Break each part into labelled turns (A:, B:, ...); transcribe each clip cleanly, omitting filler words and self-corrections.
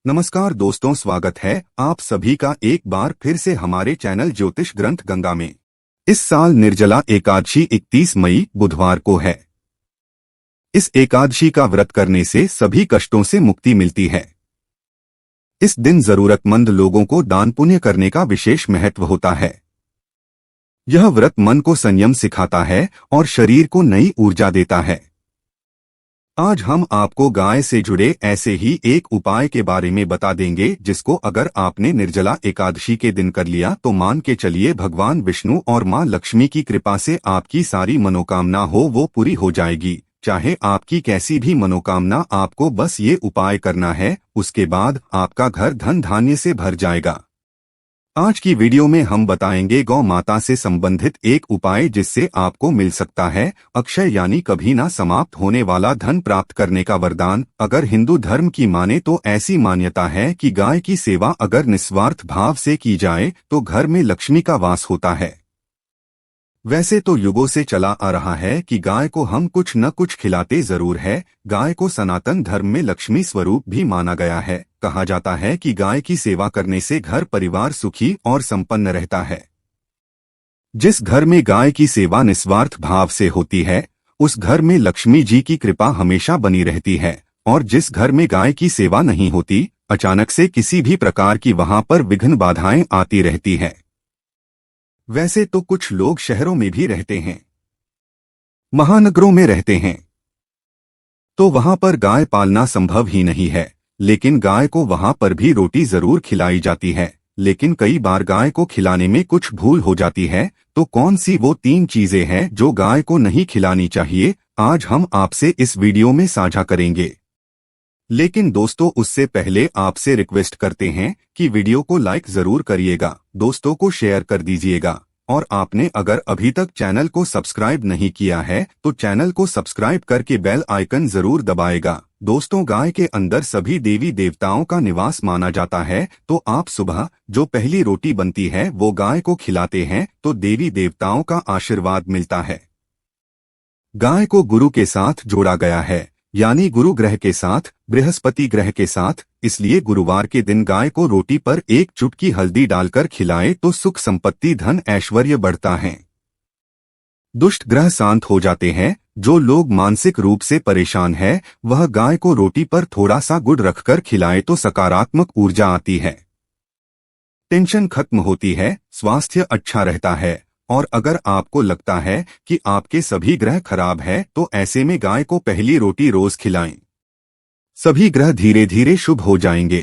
A: नमस्कार दोस्तों, स्वागत है आप सभी का एक बार फिर से हमारे चैनल ज्योतिष ग्रंथ गंगा में। इस साल निर्जला एकादशी 31 मई बुधवार को है। इस एकादशी का व्रत करने से सभी कष्टों से मुक्ति मिलती है। इस दिन जरूरतमंद लोगों को दान पुण्य करने का विशेष महत्व होता है। यह व्रत मन को संयम सिखाता है और शरीर को नई ऊर्जा देता है। आज हम आपको गाय से जुड़े ऐसे ही एक उपाय के बारे में बता देंगे जिसको अगर आपने निर्जला एकादशी के दिन कर लिया तो मान के चलिए भगवान विष्णु और मां लक्ष्मी की कृपा से आपकी सारी मनोकामना हो वो पूरी हो जाएगी। चाहे आपकी कैसी भी मनोकामना, आपको बस ये उपाय करना है, उसके बाद आपका घर धन धान्य से भर जाएगा। आज की वीडियो में हम बताएंगे गौ माता से संबंधित एक उपाय जिससे आपको मिल सकता है अक्षय यानी कभी ना समाप्त होने वाला धन प्राप्त करने का वरदान। अगर हिंदू धर्म की माने तो ऐसी मान्यता है कि गाय की सेवा अगर निस्वार्थ भाव से की जाए तो घर में लक्ष्मी का वास होता है। वैसे तो युगों से चला आ रहा है कि गाय को हम कुछ न कुछ खिलाते जरूर है। गाय को सनातन धर्म में लक्ष्मी स्वरूप भी माना गया है। कहा जाता है कि गाय की सेवा करने से घर परिवार सुखी और संपन्न रहता है। जिस घर में गाय की सेवा निस्वार्थ भाव से होती है उस घर में लक्ष्मी जी की कृपा हमेशा बनी रहती है, और जिस घर में गाय की सेवा नहीं होती, अचानक से किसी भी प्रकार की वहां पर विघ्न बाधाएं आती रहती है। वैसे तो कुछ लोग शहरों में भी रहते हैं, महानगरों में रहते हैं, तो वहां पर गाय पालना संभव ही नहीं है। लेकिन गाय को वहां पर भी रोटी जरूर खिलाई जाती है। लेकिन कई बार गाय को खिलाने में कुछ भूल हो जाती है। तो कौन सी वो 3 चीजें हैं जो गाय को नहीं खिलानी चाहिए, आज हम आपसे इस वीडियो में साझा करेंगे। लेकिन दोस्तों, उससे पहले आपसे रिक्वेस्ट करते हैं कि वीडियो को लाइक जरूर करिएगा, दोस्तों को शेयर कर दीजिएगा, और आपने अगर अभी तक चैनल को सब्सक्राइब नहीं किया है तो चैनल को सब्सक्राइब करके बेल आइकन जरूर दबाएगा। दोस्तों, गाय के अंदर सभी देवी देवताओं का निवास माना जाता है। तो आप सुबह जो पहली रोटी बनती है वो गाय को खिलाते हैं तो देवी देवताओं का आशीर्वाद मिलता है। गाय को गुरु के साथ जोड़ा गया है, यानी गुरु ग्रह के साथ, बृहस्पति ग्रह के साथ। इसलिए गुरुवार के दिन गाय को रोटी पर 1 चुटकी हल्दी डालकर खिलाएं तो सुख संपत्ति धन ऐश्वर्य बढ़ता है। दुष्ट ग्रह शांत हो जाते हैं। जो लोग मानसिक रूप से परेशान है वह गाय को रोटी पर थोड़ा सा गुड़ रखकर खिलाए तो सकारात्मक ऊर्जा आती है, टेंशन खत्म होती है, स्वास्थ्य अच्छा रहता है। और अगर आपको लगता है कि आपके सभी ग्रह खराब है तो ऐसे में गाय को पहली रोटी रोज खिलाएं। सभी ग्रह धीरे धीरे शुभ हो जाएंगे।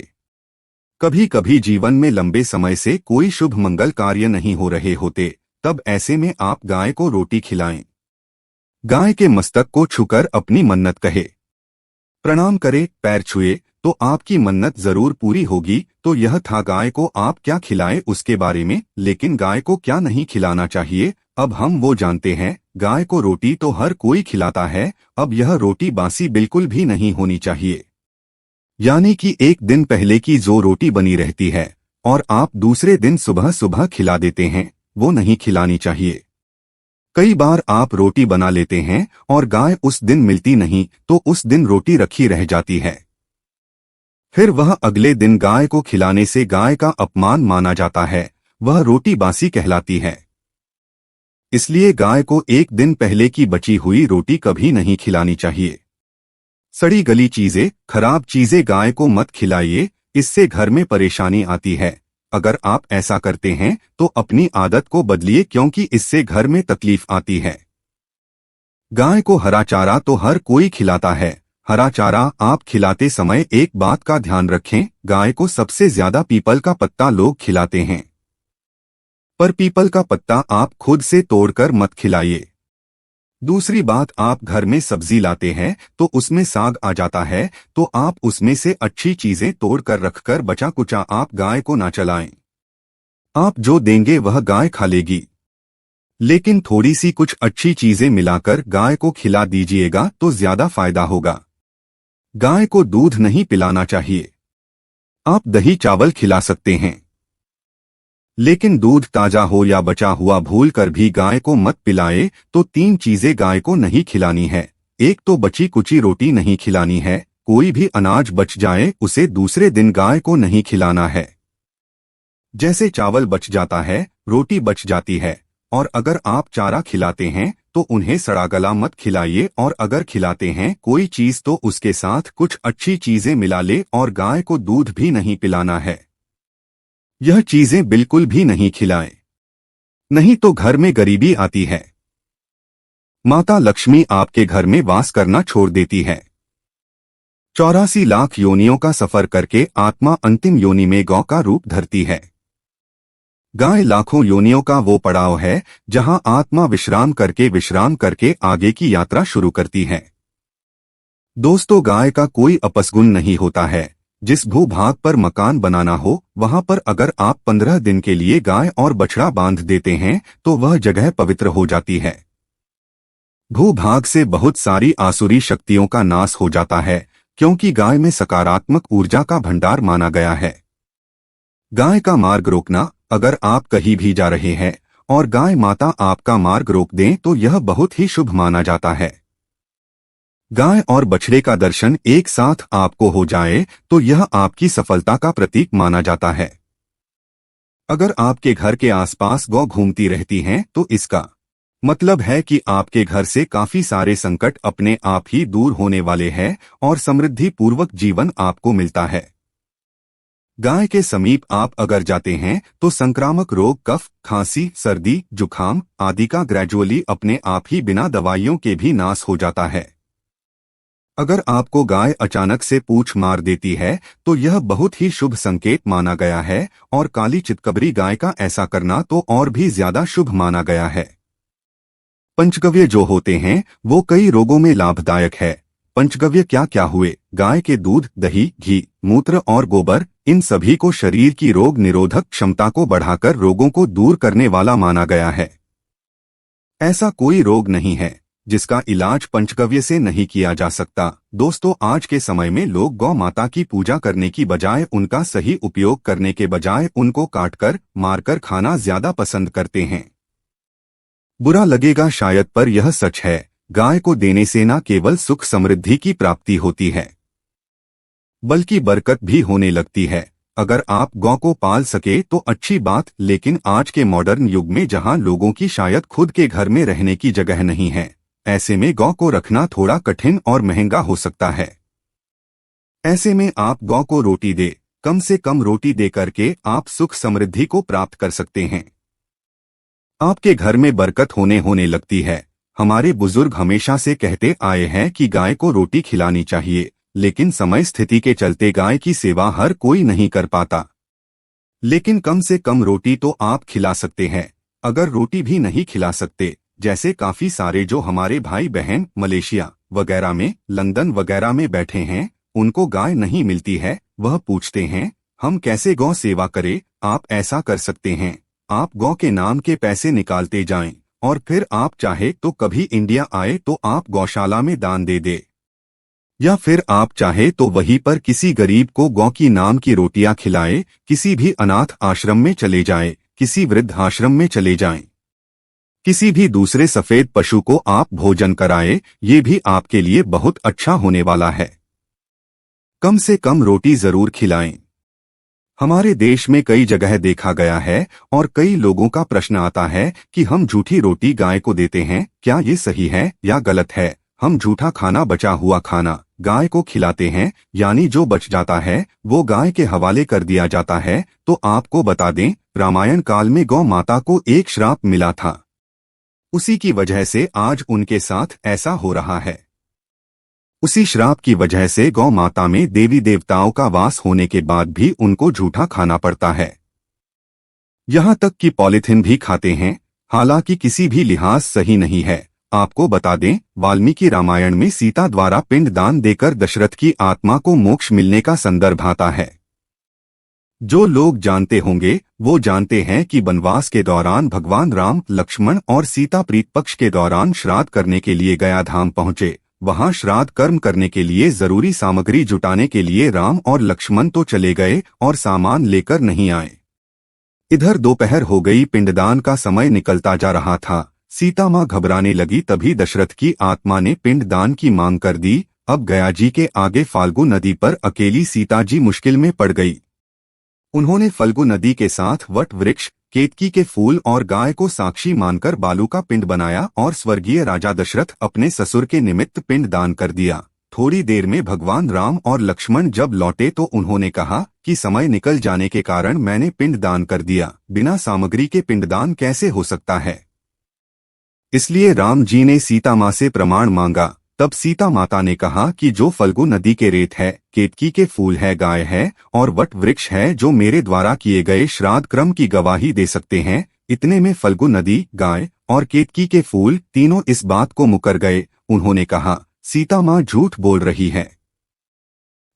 A: कभी कभी जीवन में लंबे समय से कोई शुभ मंगल कार्य नहीं हो रहे होते, तब ऐसे में आप गाय को रोटी खिलाएं। गाय के मस्तक को छूकर अपनी मन्नत कहे, प्रणाम करे, पैर छुए तो आपकी मन्नत जरूर पूरी होगी। तो यह था गाय को आप क्या खिलाएं उसके बारे में। लेकिन गाय को क्या नहीं खिलाना चाहिए, अब हम वो जानते हैं। गाय को रोटी तो हर कोई खिलाता है, अब यह रोटी बासी बिल्कुल भी नहीं होनी चाहिए। यानी कि एक दिन पहले की जो रोटी बनी रहती है और आप दूसरे दिन सुबह सुबह खिला देते हैं, वो नहीं खिलानी चाहिए। कई बार आप रोटी बना लेते हैं और गाय उस दिन मिलती नहीं तो उस दिन रोटी रखी रह जाती है। फिर वह अगले दिन गाय को खिलाने से गाय का अपमान माना जाता है, वह रोटी बासी कहलाती है। इसलिए गाय को एक दिन पहले की बची हुई रोटी कभी नहीं खिलानी चाहिए। सड़ी गली चीजें, खराब चीजें गाय को मत खिलाइए, इससे घर में परेशानी आती है। अगर आप ऐसा करते हैं तो अपनी आदत को बदलिए, क्योंकि इससे घर में तकलीफ आती है। गाय को हरा चारा तो हर कोई खिलाता है। हरा चारा आप खिलाते समय एक बात का ध्यान रखें, गाय को सबसे ज्यादा पीपल का पत्ता लोग खिलाते हैं, पर पीपल का पत्ता आप खुद से तोड़कर मत खिलाइए। दूसरी बात, आप घर में सब्जी लाते हैं तो उसमें साग आ जाता है, तो आप उसमें से अच्छी चीजें तोड़कर रखकर बचा कुचा आप गाय को ना चलाएं। आप जो देंगे वह गाय खा लेगी, लेकिन थोड़ी सी कुछ अच्छी चीजें मिलाकर गाय को खिला दीजिएगा तो ज्यादा फायदा होगा। गाय को दूध नहीं पिलाना चाहिए। आप दही चावल खिला सकते हैं, लेकिन दूध ताजा हो या बचा हुआ भूल कर भी गाय को मत पिलाए। तो 3 चीजें गाय को नहीं खिलानी है। एक तो बची कुची रोटी नहीं खिलानी है, कोई भी अनाज बच जाए उसे दूसरे दिन गाय को नहीं खिलाना है। जैसे चावल बच जाता है, रोटी बच जाती है, और अगर आप चारा खिलाते हैं तो उन्हें सड़ा गला मत खिलाइए, और अगर खिलाते हैं कोई चीज तो उसके साथ कुछ अच्छी चीजें मिला ले, और गाय को दूध भी नहीं पिलाना है। यह चीजें बिल्कुल भी नहीं खिलाएं, नहीं तो घर में गरीबी आती है। माता लक्ष्मी आपके घर में वास करना छोड़ देती है। 84 लाख योनियों का सफर करके आत्मा अंतिम योनि में गौ का रूप धरती है। गाय लाखों योनियों का वो पड़ाव है जहां आत्मा विश्राम करके आगे की यात्रा शुरू करती है। दोस्तों, गाय का कोई अपसगुण नहीं होता है। जिस भूभाग पर मकान बनाना हो वहां पर अगर आप 15 दिन के लिए गाय और बछड़ा बांध देते हैं तो वह जगह पवित्र हो जाती है। भूभाग से बहुत सारी आसुरी शक्तियों का नाश हो जाता है, क्योंकि गाय में सकारात्मक ऊर्जा का भंडार माना गया है। गाय का मार्ग रोकना, अगर आप कहीं भी जा रहे हैं और गाय माता आपका मार्ग रोक दें तो यह बहुत ही शुभ माना जाता है। गाय और बछड़े का दर्शन एक साथ आपको हो जाए तो यह आपकी सफलता का प्रतीक माना जाता है। अगर आपके घर के आसपास गौ घूमती रहती हैं तो इसका मतलब है कि आपके घर से काफी सारे संकट अपने आप ही दूर होने वाले हैं और समृद्धि पूर्वक जीवन आपको मिलता है। गाय के समीप आप अगर जाते हैं तो संक्रामक रोग, कफ, खांसी, सर्दी, जुखाम आदि का ग्रेजुअली अपने आप ही बिना दवाइयों के भी नाश हो जाता है। अगर आपको गाय अचानक से पूंछ मार देती है तो यह बहुत ही शुभ संकेत माना गया है, और काली चितकबरी गाय का ऐसा करना तो और भी ज्यादा शुभ माना गया है। पंचगव्य जो होते हैं वो कई रोगों में लाभदायक है। पंचगव्य क्या क्या हुए? गाय के दूध, दही, घी, मूत्र और गोबर, इन सभी को शरीर की रोग निरोधक क्षमता को बढ़ाकर रोगों को दूर करने वाला माना गया है। ऐसा कोई रोग नहीं है जिसका इलाज पंचगव्य से नहीं किया जा सकता। दोस्तों, आज के समय में लोग गौ माता की पूजा करने की बजाय उनका सही उपयोग करने के बजाय उनको काटकर मारकर खाना ज्यादा पसंद करते हैं। बुरा लगेगा शायद, पर यह सच है। गाय को देने से न केवल सुख समृद्धि की प्राप्ति होती है बल्कि बरकत भी होने लगती है। अगर आप गौ को पाल सके तो अच्छी बात, लेकिन आज के मॉडर्न युग में जहां लोगों की शायद खुद के घर में रहने की जगह नहीं है, ऐसे में गौ को रखना थोड़ा कठिन और महंगा हो सकता है। ऐसे में आप गौ को रोटी दे, कम से कम रोटी दे करके आप सुख समृद्धि को प्राप्त कर सकते हैं। आपके घर में बरकत होने लगती है। हमारे बुजुर्ग हमेशा से कहते आए हैं कि गाय को रोटी खिलानी चाहिए, लेकिन समय स्थिति के चलते गाय की सेवा हर कोई नहीं कर पाता। लेकिन कम से कम रोटी तो आप खिला सकते हैं। अगर रोटी भी नहीं खिला सकते, जैसे काफी सारे जो हमारे भाई बहन मलेशिया वगैरह में, लंदन वगैरह में बैठे हैं, उनको गाय नहीं मिलती है, वह पूछते हैं हम कैसे गौ सेवा करें। आप ऐसा कर सकते हैं, आप गौ के नाम के पैसे निकालते जाएं, और फिर आप चाहे तो कभी इंडिया आए तो आप गौशाला में दान दे दे, या फिर आप चाहे तो वहीं पर किसी गरीब को गौ की नाम की रोटियां खिलाए, किसी भी अनाथ आश्रम में चले जाएं, किसी वृद्ध आश्रम में चले जाएं, किसी भी दूसरे सफेद पशु को आप भोजन कराए, ये भी आपके लिए बहुत अच्छा होने वाला है। कम से कम रोटी जरूर खिलाएं। हमारे देश में कई जगह देखा गया है और कई लोगों का प्रश्न आता है कि हम झूठी रोटी गाय को देते हैं, क्या ये सही है या गलत है? हम झूठा खाना, बचा हुआ खाना गाय को खिलाते हैं, यानी जो बच जाता है वो गाय के हवाले कर दिया जाता है। तो आपको बता दें, रामायण काल में गौ माता को एक श्राप मिला था, उसी की वजह से आज उनके साथ ऐसा हो रहा है। उसी श्राप की वजह से गौ माता में देवी देवताओं का वास होने के बाद भी उनको झूठा खाना पड़ता है। यहाँ तक कि पॉलिथीन भी खाते हैं, हालांकि किसी भी लिहाज सही नहीं है। आपको बता दें, वाल्मीकि रामायण में सीता द्वारा पिंडदान देकर दशरथ की आत्मा को मोक्ष मिलने का संदर्भ आता है। जो लोग जानते होंगे वो जानते हैं कि वनवास के दौरान भगवान राम, लक्ष्मण और सीता प्रीत पक्ष के दौरान श्राद्ध करने के लिए गया धाम पहुंचे। वहां श्राद्ध कर्म करने के लिए जरूरी सामग्री जुटाने के लिए राम और लक्ष्मण तो चले गए और सामान लेकर नहीं आए। इधर दोपहर हो गई, पिंडदान का समय निकलता जा रहा था। सीता मां घबराने लगी, तभी दशरथ की आत्मा ने पिंडदान की मांग कर दी। अब गया जी के आगे फाल्गु नदी पर अकेली सीता जी मुश्किल में पड़ गई। उन्होंने फाल्गु नदी के साथ वट वृक्ष, केतकी के फूल और गाय को साक्षी मानकर बालू का पिंड बनाया और स्वर्गीय राजा दशरथ अपने ससुर के निमित्त पिंड दान कर दिया। थोड़ी देर में भगवान राम और लक्ष्मण जब लौटे तो उन्होंने कहा कि समय निकल जाने के कारण मैंने पिंड दान कर दिया, बिना सामग्री के पिंडदान कैसे हो सकता है। इसलिए राम जी ने सीता माँ से प्रमाण मांगा। तब सीता माता ने कहा कि जो फाल्गु नदी के रेत है, केतकी के फूल है, गाय है और वट वृक्ष है जो मेरे द्वारा किए गए श्राद्ध क्रम की गवाही दे सकते हैं, इतने में फाल्गु नदी, गाय और केतकी के फूल तीनों इस बात को मुकर गए। उन्होंने कहा, सीता माँ झूठ बोल रही है,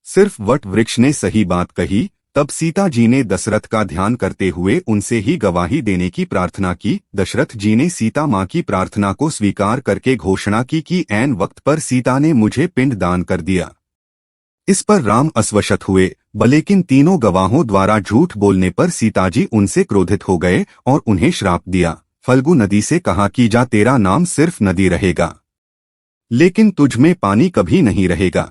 A: सिर्फ वट वृक्ष ने सही बात कही। तब सीता जी ने दशरथ का ध्यान करते हुए उनसे ही गवाही देने की प्रार्थना की। दशरथ जी ने सीता माँ की प्रार्थना को स्वीकार करके घोषणा की कि ऐन वक्त पर सीता ने मुझे पिंड दान कर दिया। इस पर राम अस्वशत हुए, लेकिन तीनों गवाहों द्वारा झूठ बोलने पर सीताजी उनसे क्रोधित हो गए और उन्हें श्राप दिया। फाल्गु नदी से कहा कि जा, तेरा नाम सिर्फ नदी रहेगा, लेकिन तुझ में पानी कभी नहीं रहेगा।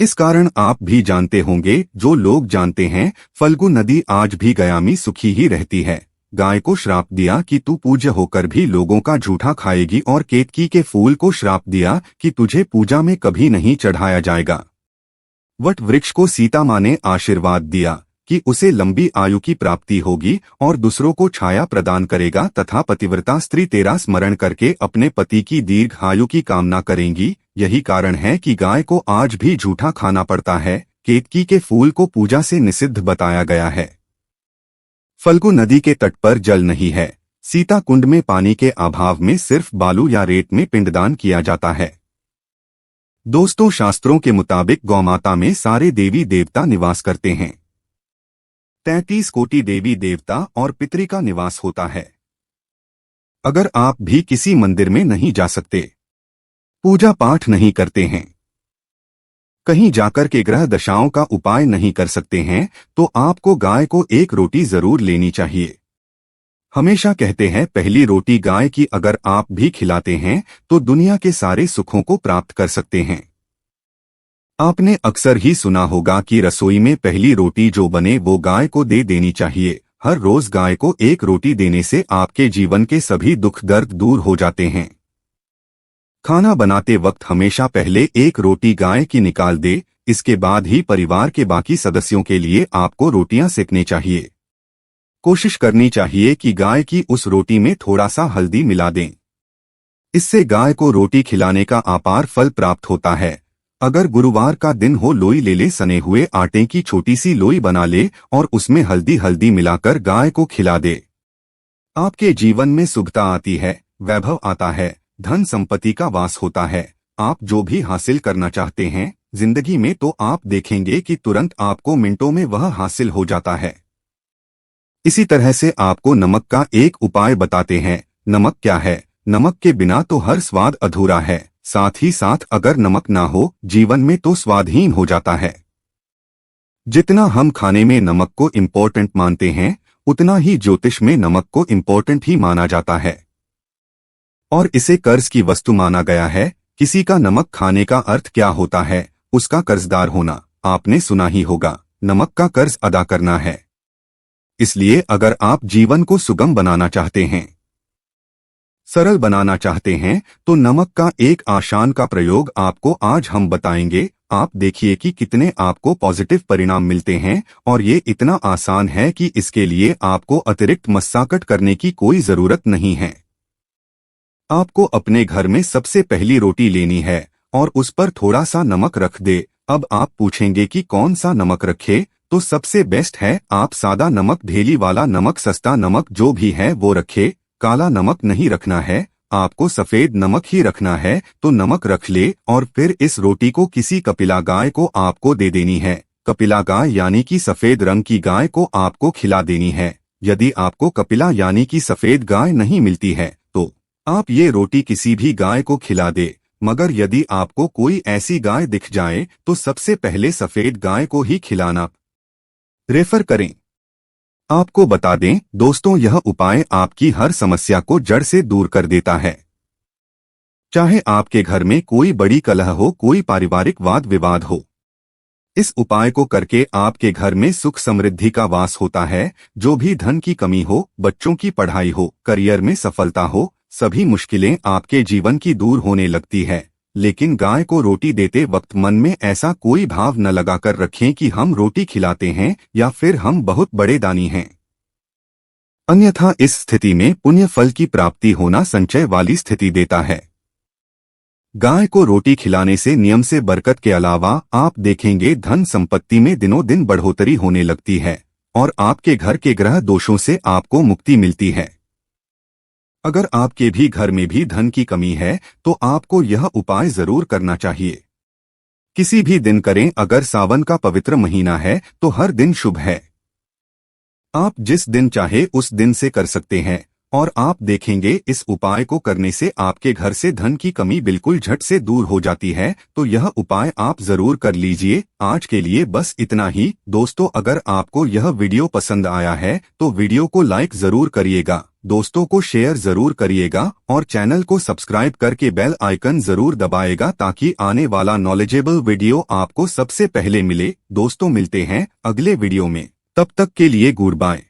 A: इस कारण आप भी जानते होंगे, जो लोग जानते हैं, फाल्गु नदी आज भी गया में सुखी ही रहती है। गाय को श्राप दिया कि तू पूज्य होकर भी लोगों का झूठा खाएगी और केतकी के फूल को श्राप दिया कि तुझे पूजा में कभी नहीं चढ़ाया जाएगा। वट वृक्ष को सीता माँ ने आशीर्वाद दिया कि उसे लंबी आयु की प्राप्ति होगी और दूसरों को छाया प्रदान करेगा तथा पतिव्रता स्त्री तेरा स्मरण करके अपने पति की दीर्घ आयु की कामना करेंगी। यही कारण है कि गाय को आज भी झूठा खाना पड़ता है। केतकी के फूल को पूजा से निषिद्ध बताया गया है। फाल्गु नदी के तट पर जल नहीं है। सीता कुंड में पानी के अभाव में सिर्फ बालू या रेत में पिंडदान किया जाता है। दोस्तों, शास्त्रों के मुताबिक गौमाता में सारे देवी देवता निवास करते हैं। 33 कोटि देवी देवता और पितरी का निवास होता है। अगर आप भी किसी मंदिर में नहीं जा सकते, पूजा पाठ नहीं करते हैं, कहीं जाकर के ग्रह दशाओं का उपाय नहीं कर सकते हैं, तो आपको गाय को एक रोटी जरूर लेनी चाहिए। हमेशा कहते हैं, पहली रोटी गाय की अगर आप भी खिलाते हैं तो दुनिया के सारे सुखों को प्राप्त कर सकते हैं। आपने अक्सर ही सुना होगा कि रसोई में पहली रोटी जो बने वो गाय को दे देनी चाहिए। हर रोज गाय को एक रोटी देने से आपके जीवन के सभी दुख दर्द दूर हो जाते हैं। खाना बनाते वक्त हमेशा पहले एक रोटी गाय की निकाल दे, इसके बाद ही परिवार के बाकी सदस्यों के लिए आपको रोटियां सेकनी चाहिए। कोशिश करनी चाहिए कि गाय की उस रोटी में थोड़ा सा हल्दी मिला दें। इससे गाय को रोटी खिलाने का अपार फल प्राप्त होता है। अगर गुरुवार का दिन हो, लोई ले ले, सने हुए आटे की छोटी सी लोई बना ले और उसमें हल्दी मिलाकर गाय को खिला दे। आपके जीवन में शुभता आती है, वैभव आता है, धन संपत्ति का वास होता है। आप जो भी हासिल करना चाहते हैं जिंदगी में, तो आप देखेंगे कि तुरंत आपको मिनटों में वह हासिल हो जाता है। इसी तरह से आपको नमक का एक उपाय बताते हैं। नमक क्या है? नमक के बिना तो हर स्वाद अधूरा है। साथ ही साथ अगर नमक ना हो जीवन में तो स्वादहीन हो जाता है। जितना हम खाने में नमक को इम्पोर्टेंट मानते हैं, उतना ही ज्योतिष में नमक को इम्पोर्टेंट ही माना जाता है और इसे कर्ज की वस्तु माना गया है। किसी का नमक खाने का अर्थ क्या होता है? उसका कर्जदार होना। आपने सुना ही होगा, नमक का कर्ज अदा करना है। इसलिए अगर आप जीवन को सुगम बनाना चाहते हैं, सरल बनाना चाहते हैं, तो नमक का एक आसान का प्रयोग आपको आज हम बताएंगे। आप देखिए कि कितने आपको पॉजिटिव परिणाम मिलते हैं और ये इतना आसान है कि इसके लिए आपको अतिरिक्त मशक्कत करने की कोई जरूरत नहीं है। आपको अपने घर में सबसे पहली रोटी लेनी है और उस पर थोड़ा सा नमक रख दे। अब आप पूछेंगे कि कौन सा नमक रखे? तो सबसे बेस्ट है आप सादा नमक, ढेली वाला नमक, सस्ता नमक जो भी है वो रखे। काला नमक नहीं रखना है, आपको सफेद नमक ही रखना है। तो नमक रख ले और फिर इस रोटी को किसी कपिला गाय को आपको दे देनी है। कपिला गाय यानी कि सफेद रंग की गाय को आपको खिला देनी है। यदि आपको कपिला यानी कि सफेद गाय नहीं मिलती है तो आप ये रोटी किसी भी गाय को खिला दे, मगर यदि आपको कोई ऐसी गाय दिख जाए तो सबसे पहले सफेद गाय को ही खिलाना रेफर करें। आपको बता दें दोस्तों, यह उपाय आपकी हर समस्या को जड़ से दूर कर देता है। चाहे आपके घर में कोई बड़ी कलह हो, कोई पारिवारिक वाद विवाद हो। इस उपाय को करके आपके घर में सुख समृद्धि का वास होता है। जो भी धन की कमी हो, बच्चों की पढ़ाई हो, करियर में सफलता हो, सभी मुश्किलें आपके जीवन की दूर होने लगती है। लेकिन गाय को रोटी देते वक्त मन में ऐसा कोई भाव न लगाकर रखें कि हम रोटी खिलाते हैं या फिर हम बहुत बड़े दानी हैं। अन्यथा इस स्थिति में पुण्य फल की प्राप्ति होना संचय वाली स्थिति देता है। गाय को रोटी खिलाने से नियम से बरकत के अलावा आप देखेंगे धन संपत्ति में दिनों दिन बढ़ोतरी होने लगती है और आपके घर के ग्रह दोषों से आपको मुक्ति मिलती है। अगर आपके भी घर में भी धन की कमी है तो आपको यह उपाय जरूर करना चाहिए। किसी भी दिन करें, अगर सावन का पवित्र महीना है तो हर दिन शुभ है। आप जिस दिन चाहे उस दिन से कर सकते हैं और आप देखेंगे इस उपाय को करने से आपके घर से धन की कमी बिल्कुल झट से दूर हो जाती है। तो यह उपाय आप जरूर कर लीजिए। आज के लिए बस इतना ही। दोस्तों, अगर आपको यह वीडियो पसंद आया है तो वीडियो को लाइक जरूर करिएगा, दोस्तों को शेयर जरूर करिएगा और चैनल को सब्सक्राइब करके बेल आइकन जरूर दबाएगा ताकि आने वाला नॉलेजेबल वीडियो आपको सबसे पहले मिले। दोस्तों, मिलते हैं अगले वीडियो में, तब तक के लिए गुड बाय।